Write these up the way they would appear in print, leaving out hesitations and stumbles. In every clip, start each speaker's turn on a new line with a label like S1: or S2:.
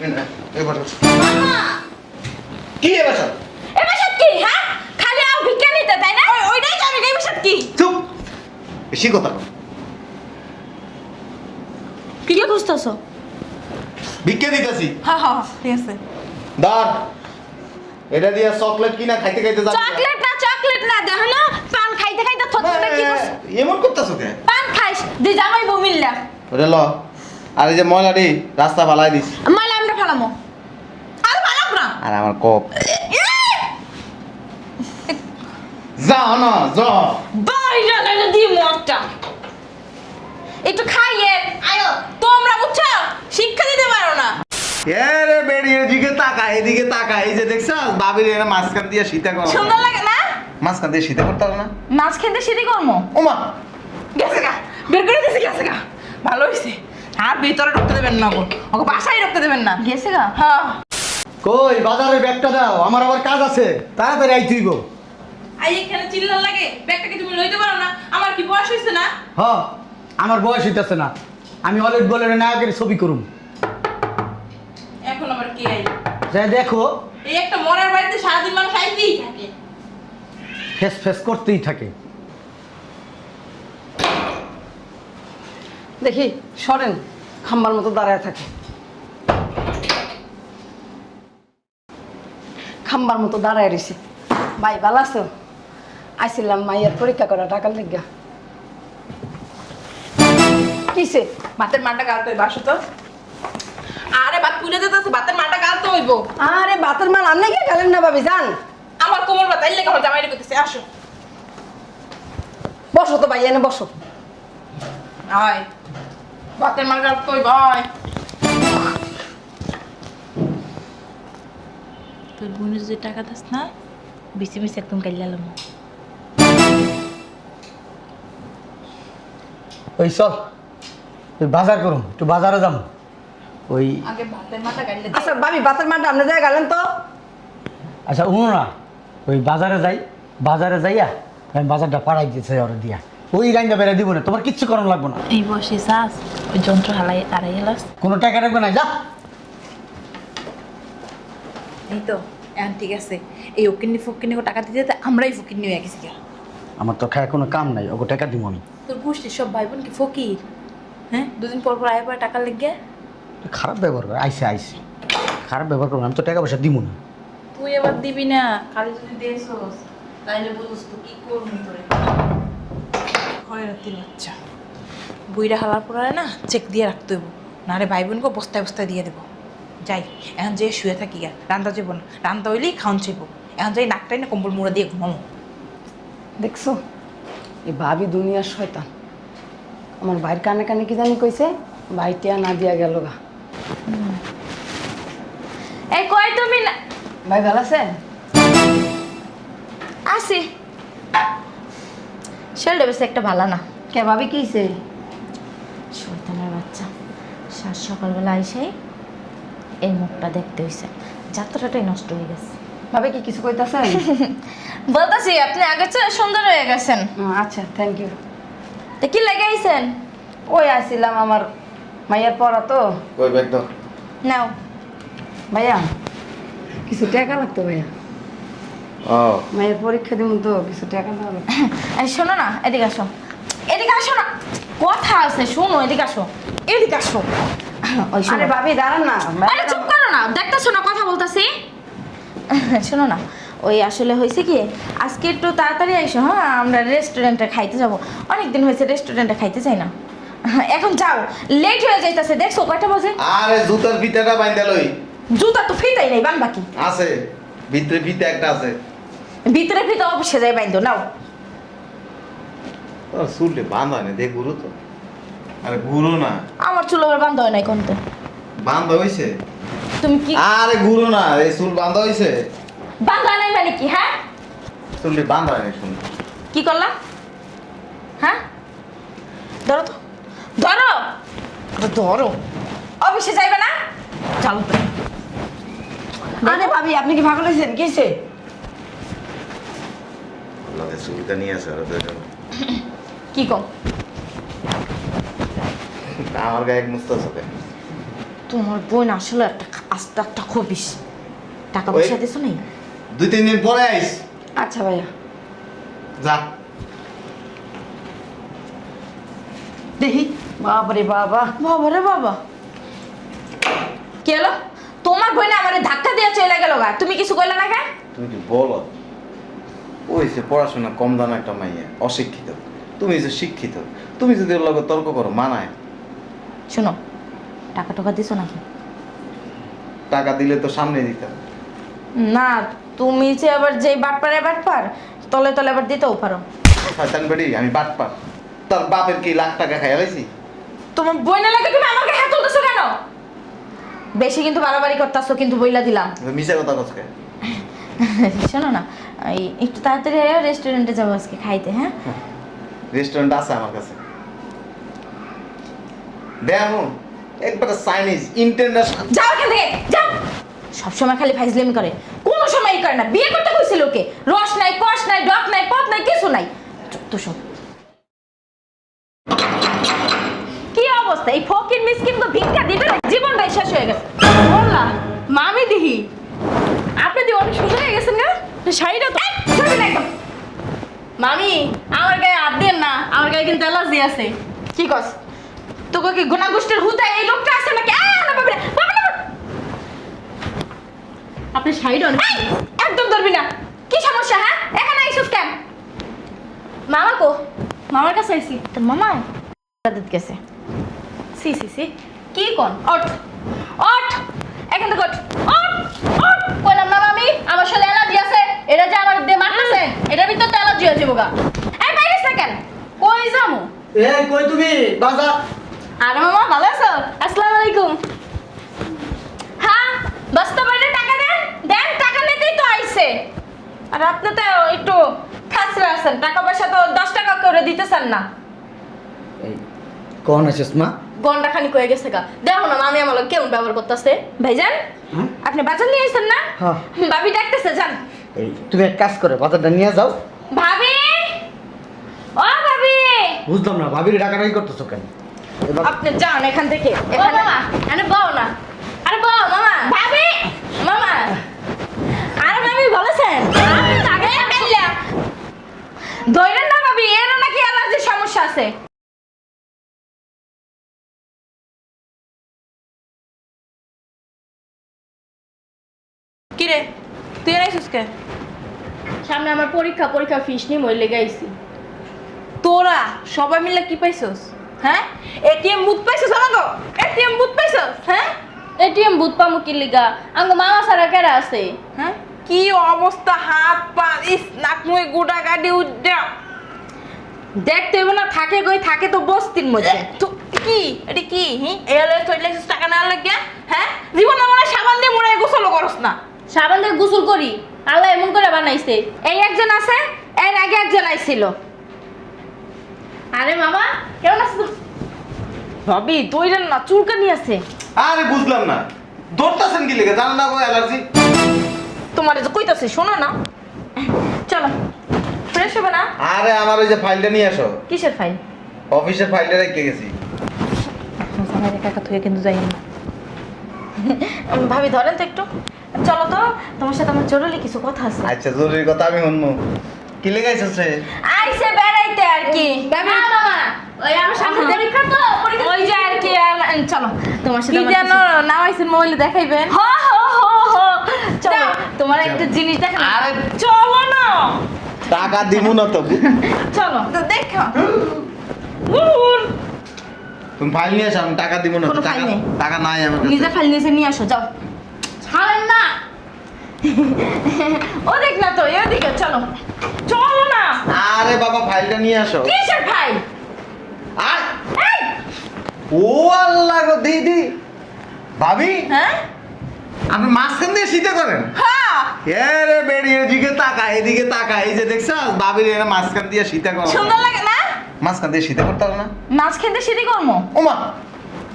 S1: এবার কি এবার
S2: এবার কি হ্যাঁ খালি আও ভিক্ষা নিতে তাই না ওইটাই জানি এবার কি
S1: চুপ বেশি কথা
S2: কি কি খুঁজতেছো
S1: ভিক্ষা দিতেছি
S2: হ্যাঁ হ্যাঁ ঠিক আছে
S1: দাঁড় এটা দিয়ে চকলেট কিনা খাইতে খাইতে যাবি
S2: চকলেট না দেখো না পান খাইতে খাইতে থতমতে কি করছ
S1: এমন করতেছো কে
S2: পান খাইস দি জামাই বউ মিললা
S1: ওরে ল আর এই যে ময়লাটি রাস্তা ফালাই দিস
S2: মালা আমরা ফালামো আর ফালাম না
S1: আর আমার কপ যাও না যাও
S2: বাইরে না দি মোটা একটু খাইয়ে আয়ো তোমরা বুঝছো শিক্ষা দিতে পারো না
S1: এরে বেড়ি এদিকে তাকা এদিকে তাকা এই যে দেখছস বাবির এর মাঝখান দিয়ে শীতা করো
S2: সুন্দর লাগে না
S1: মাঝখান দিয়ে শীতা করতে হবে না
S2: মাছ খেতে সিধি করমো
S1: ওমা
S2: গেছে গা বের করে দিছে গেছে গা ভালো হইছে আর ভিতরে ঢুকতে দেবেন না গো ওকে বাসায় ঢুকতে দেবেন না গেছে গা হ্যাঁ
S3: কই বাজারে ব্যাগটা দাও আমার আবার কাজ আছে তাড়াতাড়ি আইতে হইব
S2: আই এখানে চিল্লা লাগে ব্যাগটা কি তুমি লইতে পারো না আমার কি বয়স হইছে না
S3: হ আমার বয়স হইতাছে না আমি হলিউড বলের নায়কের ছবি করুম
S2: এখন আবার কি আই
S3: যাই দেখো
S2: এই একটা মরার বাড়িতে সারাদিন মানুষ আইতেই থাকে
S3: ফেস ফেস করতেই থাকে
S4: দেখি সরেন খাম্বার মতো দাঁড়ায় থাকে খাম্বার মতো দাঁড়ায় রয়েছে ভাই ভালো আছো আইছিলাম মাইয়ার পরীক্ষা করা টাকার লেগা কিসে
S2: ভাতের মাটা গালতে বাসো তো আরে ভাত পুড়ে যেতেছে ভাতের মাটা গালতে হইব
S4: আরে বাতের মাল আপনি কি গেলেন না ভাবি যান
S2: আমার কোমর ব্যথা এই লেগে আমার জামাই করতেছে আসো
S4: বসো তো ভাই এনে বসো
S2: আয় ভাতের মাল গালতে হইব আয় তোর বোনের যে টাকা দাস না বেশি বেশি একদম কাইলালাম
S3: ওই চল ওই বাজার করুম একটু বাজারে যাম ওই
S2: আগে ভাতের মাটা গাইলে
S4: আচ্ছা ভাবি বাতের মালটা আপনি যায় গেলেন তো
S3: আচ্ছা উনো না ওই বাজারে যাইয়া আমি বাজারটা পাড়াই দিতে ওরা দিয়া ওই রাইন্দা বেড়ে দিব না তোমার কিচ্ছু করানো লাগবে না
S2: এই বসে চাস ওই যন্ত্র হালাই আড়াই হেলাস
S3: কোনো টাকা রাখবে না যা
S2: এই তো এখন ঠিক আছে এই ওকিনি ফকিনি টাকা দিতে দিতে আমরাই ফকিনি হয়ে গেছি গা।
S3: আমার তো খায় কোনো কাম নাই ওকে টাকা দিব আমি
S2: তোর গোষ্ঠীর সব ভাই বোন কি ফকির হ্যাঁ দুদিন পর পর আয় পরে টাকা লেগে
S3: খারাপ ব্যবহার করে আইসে খারাপ ব্যবহার করবো আমি তো টাকা পয়সা দিব না
S2: তুই এবার দিবি না খালি যদি দেছোস তাইলে বুঝুস তো কি করবি তোরে খয়রাতির বাচ্চা বুইরা হালার পরে না চেক দিয়ে রাখতে হইব নারে ভাই বোনকে বস্তায় বস্তায় দিয়ে দেবো যাই এখন যে শুয়ে থাকি গা রান্না যাবো না রান্না হইলেই খাওয়ান চাইব এখন যাই নাকটাই না কম্বল মুড়া দিয়ে ঘুমামো
S4: দেখছো এই ভাবি দুনিয়ার শয়তান আমার ভাইয়ের কানে কানে কি জানি কইছে ভাইটিয়া না দিয়া গেল গা
S2: এই কয় তুমি না
S4: ভাই ভালো আছেন
S2: আসি শরীরটা বেশি একটা ভালো না
S4: কে ভাবি কি হইছে
S2: শয়তানের বাচ্চা সাত সকালবেলা আইসাই এই মুখটা দেখতে হয়েছে যাত্রাটাই নষ্ট হয়ে গেছে
S4: ভাবি কি কিছু কইতাছেন
S2: বলতেছি আপনি আগের চেয়ে সুন্দর হয়ে গেছেন
S4: আচ্ছা থ্যাংক ইউ
S2: তো কি লেগে আইছেন
S4: ওই আসছিলাম আমার মাইয়ার পড়া তো
S1: কই ব্যাগ দাও
S2: নাও
S4: ভাইয়া কিছু টাকা লাগতো ভাইয়া
S1: ও
S4: মায়ের পরীক্ষা দিব তো কিছু টাকা দেওয়া লাগতো।
S2: এই শোনো না এদিকে আসো এদিকে আসো না কথা আছে শোনো এদিকে আসো এদিকে আসো ওই শোনো
S4: আরে ভাবি দাঁড়ান না
S2: আরে চুপ করো না দেখতেছো না কথা বলতাছি শোনো না ওই আসলে হয়েছে কি আজকে একটু তাড়াতাড়ি আইসো হ্যাঁ আমরা রেস্টুরেন্টে খাইতে যাব অনেকদিন হয়েছে রেস্টুরেন্টে খাইতে চাই না এখন যাও লেট হয়ে যাইতাছে দেখছো কয়টা বাজে
S1: আরে জুতার ফিতাটা বাইন্দা লই
S2: জুতা তো ফিতাই নাই বান বাকি
S1: আছে ভিতরে ফিতা একটা আছে
S2: ভিতরে ফিতা অবশ্যই যাই বাইন্দো নাও
S1: ও চুলে বাঁধা হয় না দেখ গুরু তো আরে গুরু না
S2: আমার চুল আবার বান্ধ হয় নাই কোনতে
S1: বাঁধা হইছে
S2: তুমি কি
S1: আরে গুরু না এই চুল বাঁধা হইছে
S2: বান্ধ হয় নাই মানে কি হ্যাঁ
S1: চুলটি বাঁধা হয় না শুন
S2: কি করলা হ্যাঁ ধরো তো ধরো আরে ধরো অফিসে যাইবে না চলো তো
S4: আরে ভাবি আপনি কি পাগল হয়েছেন কিসে
S1: আল্লাহ চুলটা নিয়ে আসে আর
S2: কি কম
S1: আমার গায়ে মুস্তা আছে
S2: তোমার বোন আসলে একটা আস্তে একটা খবিস টাকা পয়সা দিছো নাই
S1: 2-3 দিন পরে আইস।
S4: আচ্ছা ভাইয়া।
S1: যা।
S4: দেখি বাবারে বাবা।
S2: বাবা রে বাবা, কি হলো? তোমার বই না আমার ধাক্কা দিয়ে চলে গেল গা, তুমি কিছু কইলে না কেন?
S1: তুমি কি বলো? ওই যে পড়াশোনা কম দানা একটা মাইয়া, অশিক্ষিত। তুমি যে শিক্ষিত, তুমি যদি ওর লগে তর্ক করো মানায়?
S2: শোনো, টাকা টাকা দিছো নাকি?
S1: টাকা দিলে তো সামনে দিতাম।
S2: না, তুমি যে আবার যেই বাটপার তলে তলে আবার দিতেও পারো।
S1: শয়তান বেড়ি, আমি বাটপার? তোর বাপের কি লাখ টাকা খাইয়া লাইছি?
S2: তোমার বই না লাগে তুমি আমাকে হাত তুলতেছো কেন? বেশি কিন্তু বাড়াবাড়ি করতেছো, কিন্তু বইলা দিলাম।
S1: মিশা কথা কসকে।
S2: শোনো না, এই একটু তাড়াতাড়ি রেস্টুরেন্টে যাবো আজকে খাইতে। হ্যাঁ,
S1: রেস্টুরেন্ট আছে আমার কাছে। দেখো একবার চাইনিজ ইন্টারন্যাশনাল।
S2: যাও এখান থেকে, যাও। সবসময় খালি ফাইজলামি করে, কোনো সময় করে না। বিয়ে করতে কইছিল ওকে, রস নাই, কষ নাই, ডক নাই, পথ নাই, কিছু নাই। তো সব কি অবস্থা? এই ফকির মিসকিন তো ভিক্ষা দিতে না জীবনটাই শেষ হয়ে গেছে। বললা মামি দিহি আপনি দি অনেক সুন্দর হয়ে গেছেন না, শাড়িটা তো ছবি না একদম। মামি আমার গায়ে হাত দেন না, আমার গায়ে কিন্তু অ্যালার্জি আছে। কি কস? তোকে কি গুণা গোষ্ঠীর হুদায় এই লোকটা আছে নাকি? না বাবা, বাবা না। আপনি শাড়িটা একদম ধরবি না। কি সমস্যা? হ্যাঁ, এখানে আইসুস কেন? মামা কো? মামার কাছে আইছি। তোর মামা দিত গেছে। সি সি সি, কি কোন? ওঠ ওঠ, এখান থেকে ওঠ, ওঠ ওঠ। কইলাম না মামি আমার সাথে অ্যালার্জি আছে, এটা যে আমার দে মারতেছে, এটার ভিতর তো অ্যালার্জি হয়ে যাবো গা। এই বাইরে সেকেন্ড কই যামু?
S3: এই কই তুমি? বাজার।
S2: আরে মামা ভালো আছো? আসসালামু আলাইকুম। হ্যাঁ, বস্তা বাইরে টাকা দেন, দেন। টাকা নিতেই তো আইছে। আর আপনি তো একটু খাসরা আছেন, টাকা পয়সা তো 10 টাকা করে দিতেছেন না।
S3: এই কোন আছিস মা?
S2: গন্ডা খানি কয়ে গেছে গা। দেখো না মামি আমার কেমন ব্যবহার করতেছে। ভাইজান, আপনি বাজার নিয়ে আইছেন না?
S3: হ্যাঁ।
S2: ভাবি ডাকতেছে, যান।
S3: এই তুমি এক কাজ করে বাজারটা নিয়ে যাও।
S2: ভাবি, ও ভাবি।
S3: বুঝলাম না ভাবির টাকাটাই করতেছো কেন? এবার
S2: আপনি যান এখান থেকে। এখানে মামা, আরে বাও না। আরে বাও মামা। ভাবি, মামা। আরে ভাবি বলেছেন আমি আগে কাইলা দইরেন না ভাবি, এর নাকি অ্যালার্জির সমস্যা আছে।
S5: কি রে তুই আইছিস কে?
S2: সামনে আমার পরীক্ষা ফিস নি মই লেগে আইছি।
S5: তোরা সবাই মিলে কি পাইছস? হ্যাঁ, এটিএম বুথ পাইছস? আমাগো এটিএম বুথ পাইছস? হ্যাঁ,
S2: এটিএম বুথ পামু কি লিগা? আঙ্গ মামা সারা কেরা আছে?
S5: হ্যাঁ, কি অবস্থা, হাত পা ইস নাক মুই গুড়া গাড়ি উড্ডা।
S2: দেখতে হইব না, থাকে কই থাকে তো বস্তির মধ্যে।
S5: তো কি এটি কি? এলে চইলাইছিস টাকা না লাগে? হ্যাঁ, জীবন আমার সাবান দিয়ে মোড়াই গোসল করস না।
S2: সাবান দিয়ে গোসল করি, আল্লাহ এমন করে বানাইছে। এই একজন আছে, এর আগে একজন আইছিল। আরে মামা কেমন আছিস?
S5: ভাবি দইরেন না, চুলকানি আছে।
S1: আরে বুঝলাম না, দৌড়তাছেন কি লেগে? জান না গো অ্যালার্জি।
S5: তোমার যে কইতাছে শোনো না।
S2: চলো ফ্রেশ হবে না?
S1: আরে আমার ওই যে ফাইলটা নিয়ে আসো।
S2: কিসের ফাইল?
S1: অফিসের ফাইলটা রেখে গেছি।
S5: আমার একা একা থুয়ে কিন্তু যাই না।
S2: ভাবি ধরেন তো একটু। চলো তো, তোমার সাথে আমার জরুরি কিছু কথা আছে।
S1: আচ্ছা, জরুরি কথা আমি শুনবো। কি লেগাইছিস রে?
S2: আইছে বেড়াইতে আর কি।
S5: ভাবি,
S2: না মামা, ওই আমার সামনে পরীক্ষা তো, ওই যে আর কি। চলো তোমার সাথে
S5: কি
S2: আমার
S5: যেন নামাইছেন মোবাইলে দেখাইবেন?
S2: হ হ হ হ। চলো তোমার একটা জিনিস দেখাবো।
S1: আরে
S5: চলো না।
S1: টাকা দিমু না তো।
S2: চলো।
S5: তো দেখো
S1: তুমি ফাইল নিয়ে আসো, আমি টাকা দিব না তো।
S2: কোনো
S1: টাকা
S2: ফাইল নেই।
S1: টাকা নাই আমার কাছে।
S2: নিজে ফাইল নিয়ে নিয়ে আসো, যাও। ছাড়েন না। ও দেখ না তো, এদিকে চলো। চলো না।
S1: আরে বাবা ফাইলটা নিয়ে আসো।
S2: কিসের ফাইল?
S1: আয়। ও আল্লাহ গো দিদি। ভাবি,
S5: হ্যাঁ
S1: আপনি মাঝখান দিয়ে শীতে করেন?
S5: হ্যাঁ
S1: এরে বেড়ি, এদিকে তাকা, এদিকে তাকা। এই যে দেখছ ভাবির এরা মাঝখান দিয়ে শীতে করে।
S5: সুন্দর লাগে না?
S1: মাঝখান দিয়ে শীতে করতে হবে না?
S2: মাছ খেতে সিঁড়ি কর্ম।
S1: ওমা,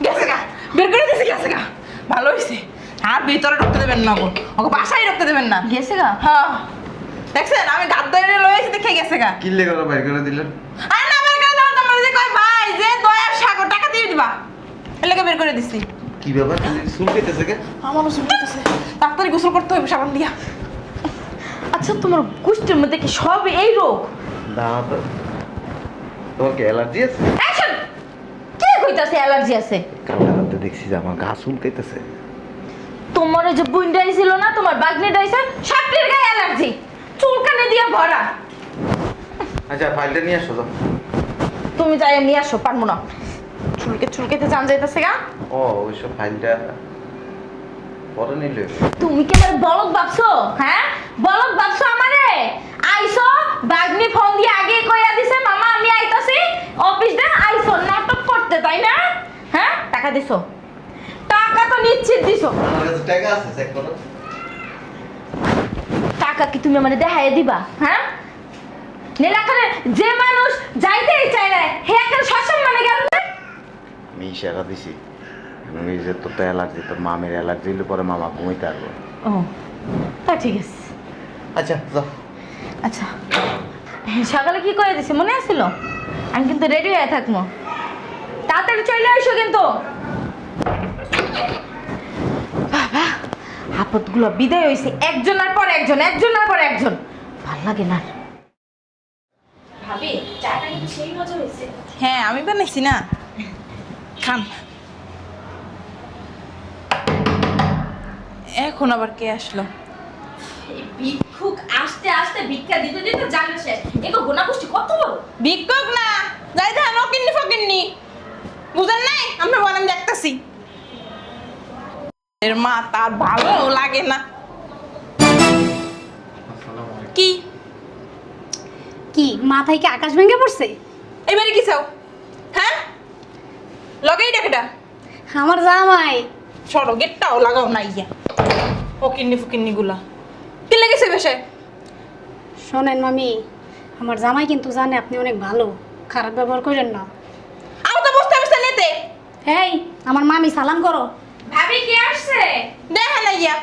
S5: গেছে গা, বের করে দিয়েছে, গেছে গা। ভালো হয়েছে। আর ভিতরে ঢুকতে দেবেন না গো, ওকে বাসায় ঢুকতে দেবেন না।
S2: গেছে গা।
S5: হ্যাঁ দেখছেন আমি গাদ ধরে লয়েছি, দেখে গেছে গা।
S1: কিল্লে করে বাইর করে দিলেন।
S5: আর না বের করে দাও, তোমার যে কয় ভাই যে দয়ার সাগর টাকা দিয়ে দিবা, এর লেগে বের করে দিছি।
S1: কি ব্যাপার চুল কেটেছে কে?
S5: আমারও চুলকাইতেছে, তাড়াতাড়ি গোসল করতে হবে সাবান দিয়া।
S2: আচ্ছা তোমার গোষ্ঠীর মধ্যে কি সব এই রোগ?
S1: দাঁড়া তো, তোমার কি অ্যালার্জি আছে?
S2: অ্যাকশন! কে কইতাছে অ্যালার্জি আছে?
S1: কাল রাতে দেখছি যে আমার গা চুলকাইতেছে।
S2: তোমার ওই যে বুইন্ডাই ছিল না, তোমার বাগনিটা আইছে, সবটির গায়ে অ্যালার্জি, চুলকানি দিয়ে ভরা।
S1: আচ্ছা ফাইলটা নিয়ে আসো তো।
S2: তুমি যাই নিয়ে আসো, পারবো না। চুলকাইতে জান যাইতেছে গা।
S1: ও ওইসব ফাইলটা পরে নিলে।
S2: তুমি কি আমার বলদ ভাবছো? হ্যাঁ, বলদ ভাবছো আমারে? আইছো বাগনি ফোন দিয়ে আগে কইয়া দিছে মামা আমি আইতাছি অফিস দে, আইছো নাটক করতে, তাই না? হ্যাঁ, টাকা দিছো? টাকা তো নিশ্চিত দিছো।
S1: আমার কাছে টাকা আছে, চেক করো।
S2: টাকা কি তুমি আমারে দেখাইয়া দিবা? হ্যাঁ, নীলাকারে যে মানুষ যাইতেই চায় না হে একটা সসম্মানে গেল না।
S1: আমি ইশারা দিছি, আমি যে তোর তো অ্যালার্জি, তোর মামের অ্যালার্জি হলে পরে মামা ঘুমাইতে পারবো।
S2: ও তা ঠিক আছে।
S1: আচ্ছা যাও।
S2: আচ্ছা সকালে কি করে দিছে মনে আছিল? আমি কিন্তু রেডি হয়ে থাকবো, তাড়াতাড়ি চলে আসো কিন্তু। বাবা আপদগুলো বিদায় হইছে একজনের পর একজন, একজনের পর একজন, ভাল লাগে না। ভাবি চাটা কিন্তু সেই মজা হয়েছে।
S5: হ্যাঁ আমি বানাইছি না, খান। এখন আবার কে আসলো?
S2: এই ভিক্ষুক আসতে আসতে ভিক্ষা দিতে দিতে জানলে শেষ। এগো গোনা গোষ্ঠী কত বড়!
S5: ভিক্ষুক না, যাই দেখেন অকিন্নি ফকিন্নি, বুঝেন নাই? আমরা বলেন দেখতেছি এর মা তার ভালো লাগে না। কি
S6: কি মাথায় কি আকাশ ভেঙে পড়ছে?
S5: এবারে কি চাও? হ্যাঁ লগেই ডাকেটা
S6: আমার জামাই।
S5: সরো, গেটটাও লাগাও না ইয়া ফকিন্নি ফকিন্নি গুলা কি লেগেছে বেশে?
S6: শোনেন মামি, আমার জামাই কিন্তু জানে আপনি অনেক ভালো, খারাপ ব্যবহার করেন না।
S5: আও তো বসতে বসতে নেতে
S6: এই আমার মামি সালাম করো।
S2: ভাবি কে আসছে?
S5: দেখে না ইয়া।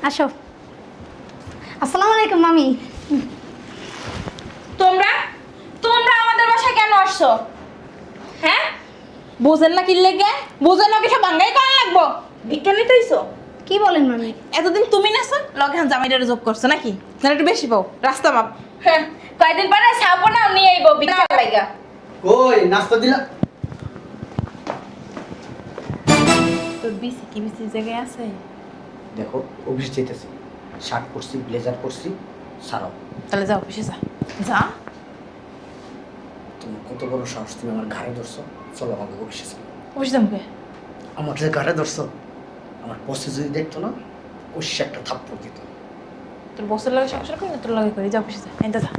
S6: আসো। আসসালামু আলাইকুম মামি।
S2: তোমরা তোমরা আমাদের বাসায় কেন আসছো? হ্যাঁ,
S5: বোঝেন না কি লেগে? বোঝেন না কিছু বাঙ্গাই করার লাগবো?
S2: ভিক্ষা নিতে আইছো?
S6: কি বলেন মামি?
S5: এতদিন তুমি নাছো লগে হান জামাইটারে যোগ করছো নাকি? না একটু বেশি পাও রাস্তা মাপ।
S2: হ্যাঁ, কয়দিন পরে সাপনাও নিয়ে আইবো ভিক্ষা লাগা।
S3: কই নাস্তা দিলা?
S5: তোর বিসি কি বিসি জায়গায় আছে?
S3: দেখো অফিস যেতেছি, শার্ট পরছি, ব্লেজার পরছি, সারাও।
S5: তাহলে যাও অফিসে যা। যা।
S3: তুমি কত বড় সাহস, তুমি আমার ঘাড়ে ধরছো? চলো আমাকে অফিসে চলো।
S5: অফিসে যাবো?
S3: আমার যে ঘাড়ে ধরছো, আমার বসে যদি দেখতো না, ওই একটা থাপ্পড় দিত।
S5: তোর বসের লাগে সংসার করি না তোর লাগে করি, যা অফিসে যা। এনটা যা।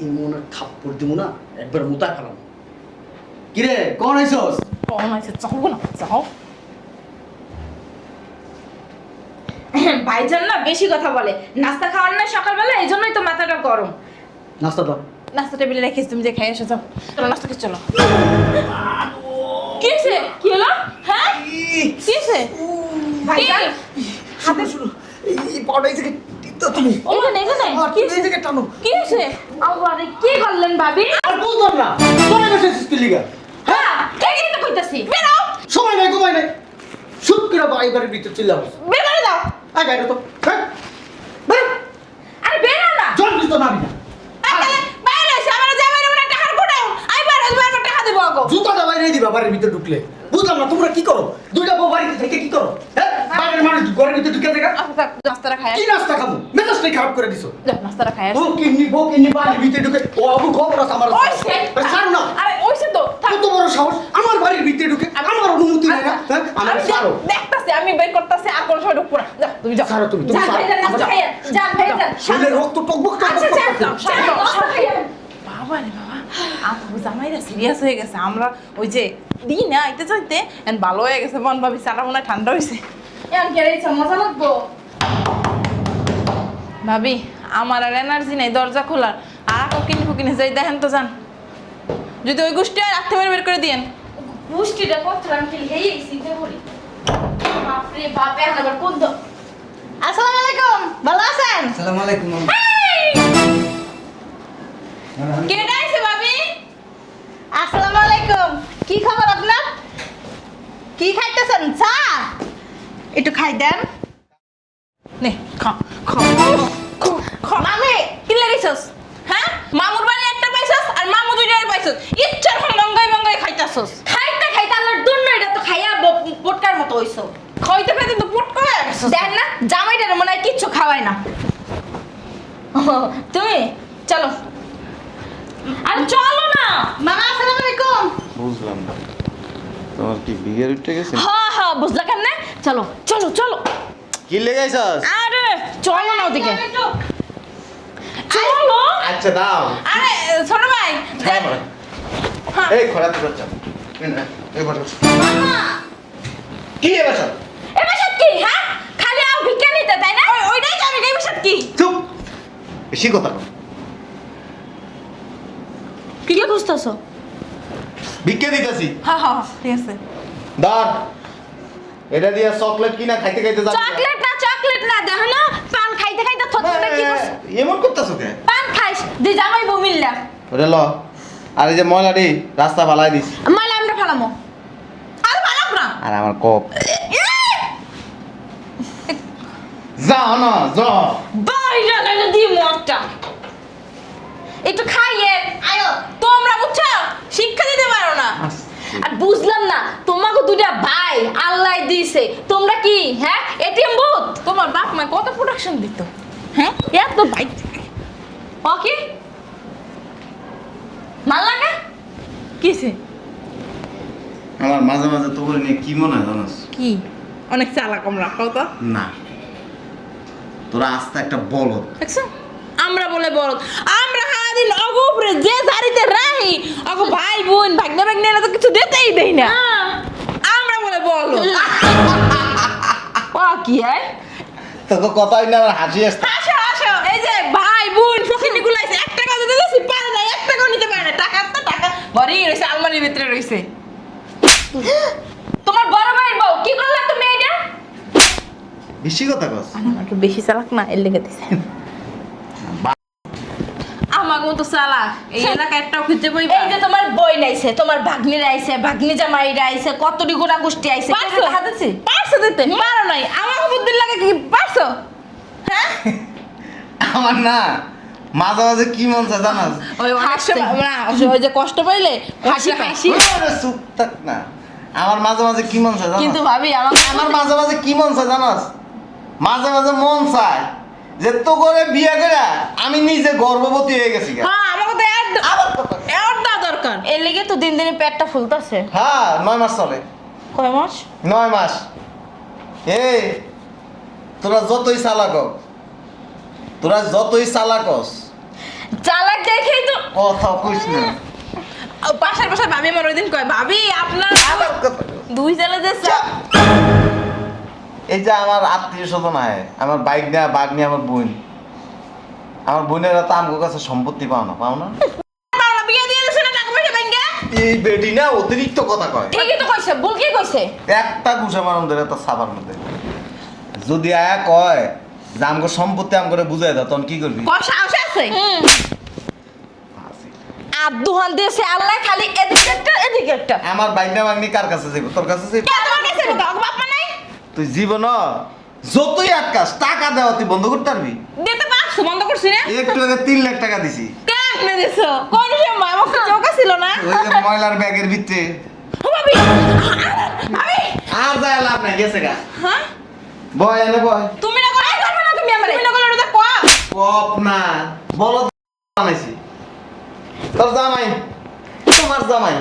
S3: এই মনে থাপ্পড় দিব না, একবার মুতা খেলাম। কিরে কোন আইছস?
S5: কখন আছে যাও না, যাও।
S2: ভাইজান না বেশি কথা বলে, নাস্তা খাওয়ার না সকালবেলা, এই জন্যই তো মাথাটা গরম।
S3: নাস্তা দাও।
S5: নাস্তা টেবিলে রেখেছি, তুমি যে খাই এসো যাও। চলো নাস্তা খেয়ে চলো। কি হয়েছে?
S2: কি হলো?
S5: হ্যাঁ কি হয়েছে?
S2: ভাইজান
S3: হাতে শুরু এই পাউডার থেকে টিপতো তুমি।
S2: এখানে এখানে
S3: আর কি এই থেকে টানো।
S5: কি হয়েছে?
S2: আরে কি করলেন ভাবি?
S3: আর বুঝলাম না, তোরা বসেছিস কি লিগা?
S2: হ্যাঁ, এই তো কইতাছি।
S5: বেরাও,
S3: সময় নাই ঘুমাই নাই, শুট করে বাড়ির ভিতর চিল্লাম।
S5: বের করে দাও।
S3: আয় বাইরে তো, হ্যাঁ বের।
S2: আরে বেরো না।
S3: জল দিস তো নাবি না।
S5: তাহলে বাইরে এসে আমার জামাইয়ের উপরে টাকার গোডাউন, আমি বাইরে আসবো, আমার টাকা দেবো আগো।
S3: জুতাটা বাইরে দিবা বাড়ির ভিতর ঢুকলে। বুঝলাম না তোমরা কি করো, দুইটা বউ বাড়িতে থেকে কি করো? হ্যাঁ বাইরের মানুষ ঘরের ভিতরে ঢুকে দেখা।
S5: আচ্ছা নাস্তাটা খাই
S3: কি নাস্তা খাবো? মেজাজটাই খারাপ করে দিছো।
S5: যাও নাস্তাটা খাই
S3: বউ কিন্নি বাড়ির ভিতরে ঢুকে ও আবু খবর আছে আমার।
S5: ওইছে।
S3: ছাড়ো না।
S5: আরে ওইছে তো থাক।
S3: কত বড় সাহস, আমার বাড়ির ভিতরে ঢুকে আমার অনুমতি নেই না। হ্যাঁ আমার ছাড়ো।
S5: দেখতাছি আমি বের করতেছি, আর কোন সময় ঢুকবো না। যাও তুমি যাও।
S3: ছাড়ো তুমি, তুমি
S2: যান
S3: ছাড়ো।
S2: ভাইজান নাস্তা
S3: আমার-
S2: খাইয়া, যান ভাইজান।
S3: শরীরে রক্ত টকবক
S2: আচ্ছা যান,
S3: টকবক
S2: যান, নাস্তা খাইয়া।
S5: বাবা রে বাবা, আপু জামাইরা সিরিয়াস হয়ে গেছে। আমরা ওই যে দিই না আইতে যাইতে এন্ড ভালো হয়ে গেছে, মন ভাবি সারা মনে হয় ঠান্ডা হয়েছে।
S2: এমন কি রইছে মজা লাগবো?
S5: ভাবি আমার আর এনার্জি নেই দরজা খোলার। আর আপু কিনে ফুকিনে যাই দেখেন তো যান, যদি ওই গোষ্ঠী আর আত্মে বের করে দিয়েন।
S2: পুষ্টিটা করছিলাম কি হেই সিতে পড়ি। বাপ রে বাপ, এখন আবার কোন তো?
S6: আসসালামু আলাইকুম, ভালো আছেন?
S3: আসসালামু আলাইকুম।
S5: কে ডাইছে ভাবি?
S6: আসসালামু আলাইকুম।
S5: কি খবর আপনার? কি খাইতেছেন? চা একটু খাই দেন। নে খা খা খা। মামি কি লাগিছস? হ্যাঁ, মামুর বাড়ি একটা পাইছস আর মামু দুইটাই পাইছস। ইচ্ছার মঙ্গাই মঙ্গাই খাইতাছস।
S2: খাইতে খাইতে আল্লাহর দুন্ন এটা তো খাইয়া পটকার মতো হইছো।
S5: খাইতে খাইতে তো পুট করে গেছস।
S2: দেখ না জামাইটারে মনে হয় কিচ্ছু খাওয়ায় না। ও, তুমি চলো আর চলো না।
S5: মামা আসসালামু আলাইকুম।
S1: বুঝলাম না তোমার কি বিয়ের উঠে গেছে
S2: হ্যাঁ হ্যাঁ বুঝলা কেমনে? চলো চলো চলো।
S1: কি লেগাইছস
S2: আরে চলো না ওদিকে চলো।
S1: আচ্ছা দাও
S5: আরে ছোট ভাই
S1: হ্যাঁ,
S5: হ্যাঁ।
S1: এই খরাতে বাচ্চা এই বসো কি এ বসো
S2: এবার সব কি হ্যাঁ খালি আও ভিক্ষা নিতে তাই না?
S5: ওইটাই তো আমি গাইব সাথে কি
S1: চুপ বেশি কথা কও।
S2: কি খুঁজতেছো?
S1: ভিক্ষা দিতেছি
S5: হ্যাঁ হ্যাঁ ঠিক আছে।
S1: দাঁড় এটা দিয়ে চকলেট কিনা খাইতে খাইতে যাবে
S2: চকলেট না দেখো না পান খাইতে খাইতে থতমতে কি করছ?
S1: এমন করতেছো কে
S2: পান খাইস দি জামাই বউ মিললা
S1: ওরে ল আর এই যে ময়লাটি রাস্তা ফালাই দিস
S2: মাইলা আমরা ফেলামো।
S5: আর ভালো না।
S1: আর আমার কপ যাও না যাও
S2: বাইরে গেলে দি মরটা একটু খাইয়ে
S5: আয়ো তোমরা বুঝছো শিক্ষা দিতে পারো না।
S2: আর বুঝলাম না তোমাকে দুটা ভাই আল্লাহ দিয়েছে তোমরা কি হ্যাঁ এটিএম বুথ
S5: তোমার বাপ মা কত প্রোডাকশন দিত, হ্যাঁ এত বাইক
S2: ওকে ভাল লাগে
S5: কিসে
S1: আমার মাঝে মাঝে তোর নিয়ে কি মনে হয় জানোস
S5: কি অনেক চালাক আমরা কত
S1: না তোরা আস্তে একটা বলদ
S5: দেখছো আমরা বলে বড় আমরা সারাদিন অগোপরে যে জারিতে রাহি অগো ভাই বোন ভাগ্নে ভাগ্নে তো কিছু দিতেই দেই না আমরা বলে বলো
S2: ও কি হয়
S1: তোকে কথাই না আমার হাসি আসছে
S5: আসো আসো এই যে ভাই বোন ফকিনি গুলাইছে 1 টাকা দিতে দিছি পারে না 1 টাকাও নিতে পারে না টাকা তো টাকা ঘরেই রইছে আলমারির ভিতরে রইছে।
S2: তোমার বড় ভাইয়ের বউ কি করলা তুমি এটা?
S1: বেশি কথা কস
S5: আমাকে বেশি চালাক না এর লেগে দিছে আমাকে মতো চালাক এই এলাকা একটাও খুঁজে বইবা
S2: এই যে তোমার বই নাইছে তোমার ভাগ্নি আইছে ভাগ্নি জামাইরা আইছে কতটি গোটা গোষ্ঠী আইছে
S5: পারছো
S2: হাতেছি
S5: পারছো দিতে পারো নাই আমাকে বুদ্ধি লাগে কি পারছো হ্যাঁ
S1: আমার না মাঝে মাঝে কি মন চায় জানাস
S5: ওই অনেক
S2: হাসতে।
S5: সময় না ওই যে কষ্ট পাইলে হাসি হাসি
S1: ওরে চুপ থাক না আমার মাঝে মাঝে কি মন চায় জানাস
S5: কিন্তু ভাবি আমাকে
S1: আমার মাঝে মাঝে কি মন চায় জানাস মাঝে মাঝে মন চায় যে তো করে বিয়ে করে আমি নিজে গর্ভবতী হয়ে গেছি গা।
S5: হ্যাঁ আমাকে তো
S1: আবার কথা।
S5: এর দেওয়া দরকার
S2: এর লেগে তো দিন দিনে পেটটা ফুলতাছে
S1: হ্যাঁ 9 মাস চলে
S2: কয় মাস
S1: 9 মাস এই তোরা যতই চালাক হোক, তোরা যতই চালাক হস,
S2: চালাক দেখেই তো
S1: কথা কইস না
S5: পাশের পাশে ভাবি আমার ওই দিন কয় ভাবি আপনার
S1: আবার কথা কই।
S5: দুই জেলে যে
S1: এই যে আমার আত্মীয় স্বজন আয় আমার বাইক নেয়া বাঘ নিয়ে আমার বোন আমার বোনেরা তো আমার কাছে সম্পত্তি পাও না
S5: বিয়ে দিয়ে দিছে না টাকা পয়সা ব্যাংকে
S1: এই বেডি না অতিরিক্ত কথা কয়
S2: ঠিকই তো কইছে ভুল কি কইছে
S1: একটা ঘুষা মারুন ধরে তো সাবার মধ্যে যদি আয়া কয় যে আমগো সম্পত্তি আম করে বুঝাই দাও তখন কি করবি
S5: কয় সাহস আছে
S2: আর দুহান দিয়েছে আল্লাহ খালি এদিকে একটা
S1: আমার বাইক না বাগনি কার কাছে যাইব তোর কাছে যাইব
S5: কে তোমার কাছে বলতো ওকে বাপ মা নাই
S1: তুই জীবন যতই আটকাস টাকা দেওয়া তুই বন্ধ করতে পারবি
S5: দিতে পারছো বন্ধ করছি না
S1: একটু আগে 3 লাখ টাকা দিছি
S5: কেমনে দিছো কোন সময় আমাকে চৌকা ছিল না
S1: ওই যে ময়লার ব্যাগের ভিতরে
S5: ও ভাবি আমি
S1: আর যায় লাভ নাই গেছে গা
S5: হ্যাঁ
S1: বয় এনে বয়
S5: তুমি না করে করবে না তুমি আমারে তুমি না করে ওটা কয়া
S1: কপ না বলো বানাইছি তোর জামাই তোমার জামাই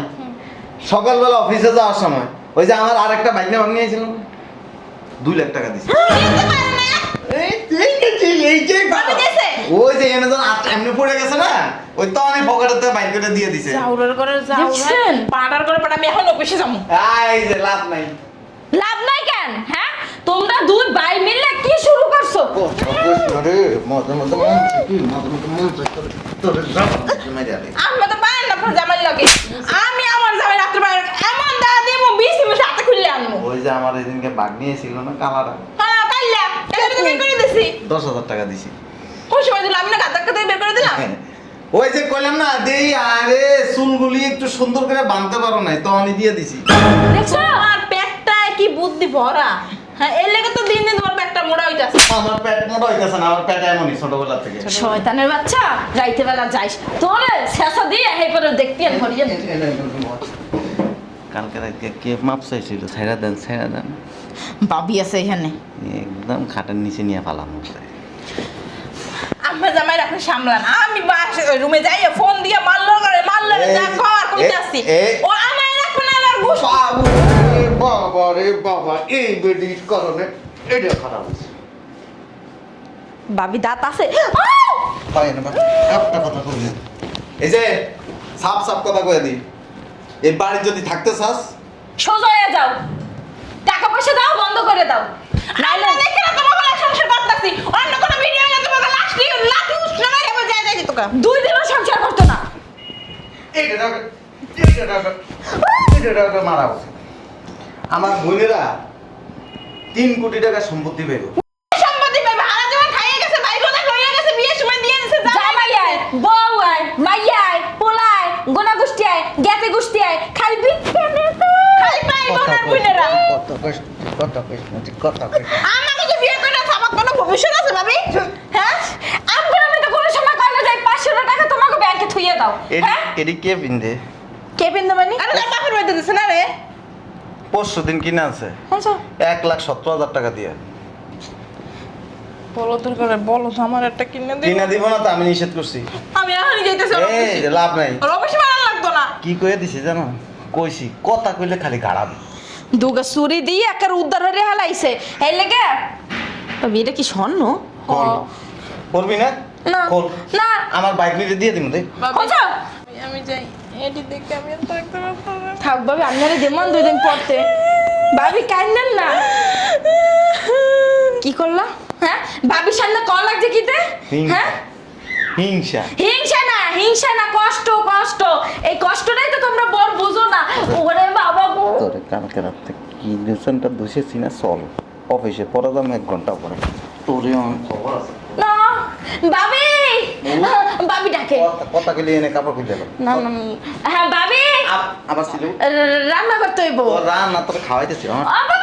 S1: সকালবেলা অফিসে যাওয়ার সময় ওই যে আমার আরেকটা বাইক না ভাঙিয়ে ছিল 2 লাখ টাকা দিছি
S5: দিতে পারে না ভাবি দিয়েছে?
S1: ওই যে এনে যখন এমনি পড়ে গেছে না ওই তো আমি পকেটেতে বাইক করে দিয়ে দিছে
S5: জাউরার করে
S2: দেখছেন?
S5: পাড়ার করে পাড়া আমি এখন অফিসে যাবো
S1: এই যে লাভ নাই
S2: লাভ নাই কেন হ্যাঁ তোমরা দুই ভাই মিলে কি শুরু করছো
S5: আমি তো পারেন না আপনার জামাই লাগে আমি আমার জামাই রাত্রে বাইরে এমন দাদা দিব 20 মিনিট হাতে খুললে আনবো
S1: ওই যে আমার এদিনকে বাঘ নিয়েছিল না কালারা
S5: হ্যাঁ কাইলা এটা তো বের করে দিছি
S1: 10,000 টাকা দিছি
S5: কোন সময় দিলাম আমি না গাদা গাদা বের করে দিলাম
S1: ওই যে কইলাম না দেই, আরে চুলগুলি একটু সুন্দর করে বাঁধতে পারো নাই, তো আমি দিয়ে দিছি।
S5: দেখছো আমার পেটটায় কি বুদ্ধি ভরা। হ্যাঁ এর লেগে তো দিন দিন তোমার পেটটা মোটা হইতাছে।
S1: আমার পেট মোটা হইতেছে না, আমার পেট এমনই ছোটবেলা থেকে।
S2: শয়তানের বাচ্চা, রাইতে বেলা যাইস তোরে শেষা দিয়ে হে করে দেখতে আর ভরিয়ে
S1: কালকে রাতে কে মাপ চাইছিল, ছেড়া দেন ছেড়া দেন।
S2: ভাবি আছে এখানে।
S1: একদম খাটের নিচে নিয়ে পালাম।
S5: আমার জামাই আপনি সামলান, আমি রুমে যাই ফোন দিয়ে মারলো করে মারলো যা খাওয়ার করতে আসছি। ও আমার রাখুন আমার ঘুষ।
S1: বাবা রে বাবা, এই বেডির কারণে এটা খারাপ হয়েছে।
S2: ভাবি দাঁত আছে।
S1: হয় না একটা কথা কইলে, এই যে সাপ সাপ কথা কয়ে দিই, এই বাড়ি যদি থাকতে চাস
S2: সোজা হয়ে যাও, টাকা পয়সা দাও, বন্ধ করে দাও।
S5: নাইলে দেখে না তোমার গলা সংসার করতেছি, অন্য কোনো ভিডিও না তোমার লাশ দিয়ে লাঠি উঠে মারে এবার যায় যায় তোকে।
S2: 2 দিনও সংসার করতো না।
S1: এটা মারা উচিত। আমার বোনেরা 3 কোটি টাকা সম্পত্তি পেল।
S5: সম্পত্তি পাইবে হারা জীবন খাইয়ে গেছে, ভাই বোন লইয়া গেছে, বিয়ের সময় দিয়ে দিয়েছে।
S2: জামাই আয়, বউ আয়, মাইয়া আয়, পোলা আয়, গোনা গোষ্ঠী আয়, জ্ঞাতি গোষ্ঠী আয়, খালি বিক্রি নেতে।
S5: খালি ভাই বোন আর বোনেরা।
S1: কথা
S5: আমাকে যে বিয়ে করে আমার কোনো ভবিষ্যৎ আছে ভাবি? হ্যাঁ
S2: আমগুলো আমি তো কোনো সময় কইলে যাই 500 টাকা তোমাকে ব্যাংকে থুইয়ে দাও। হ্যাঁ
S1: এটি কে পিন্ধে?
S2: কে পিন্দে মানে?
S5: আরে তার বাপের বাড়িতে দিছে না রে।
S1: পরশু দিন কিনে আছে
S2: আচ্ছা
S1: 1,17,000 টাকা দিয়ে।
S5: বলো তোর করে বলো তো আমার একটা কিনে দিই।
S1: কিনে দিব না তো, আমি নিষেধ করছি।
S5: আমি এখনই যাইতেছি
S1: এই লাভ নাই।
S5: রবেশ মারা লাগতো না।
S1: কি কয়ে দিছি জানো? কইছি কথা কইলে খালি গাড়াবি।
S2: দুগা চুরি দিয়ে একার উদ্ধার হয়ে হালাইছে এই লেগে। তবে এটা কি স্বর্ণ?
S1: কল করবি না?
S2: না।
S1: কল
S2: না।
S1: আমার বাইক নিতে দিয়ে দিমু দে।
S2: কোথা?
S5: আমি যাই এটি দেখে আমি আর থাকতে পারবো না।
S2: থাক ভাবি, আপনারে দেমান 2 দিন পড়তে। ভাবি কান্দেন না। কি করলা? হ্যাঁ ভাবির সামনে কল লাগছে কিতে? হ্যাঁ
S1: হিংসা।
S2: হিংসা না, কষ্ট কষ্ট। এই কষ্টটাই তো তোমরা বড় বুঝো না। ওরে বাবা গো।
S1: তোরে কালকে রাতে কি নিউশনটা দোষেছি না, চল অফিসে পরে যাম 1 ঘন্টা পরে। তোরে আমার খবর আছে
S2: না ভাবি, ভাবি ডাকে।
S1: কথা কইলে এনে কাপড় খুলে দেব।
S2: না না হ্যাঁ ভাবি,
S1: আবার ছিল
S2: রান্না করতে হইব।
S1: তোর রান্না তোর খাওয়াইতেছি আমার।
S2: বাবা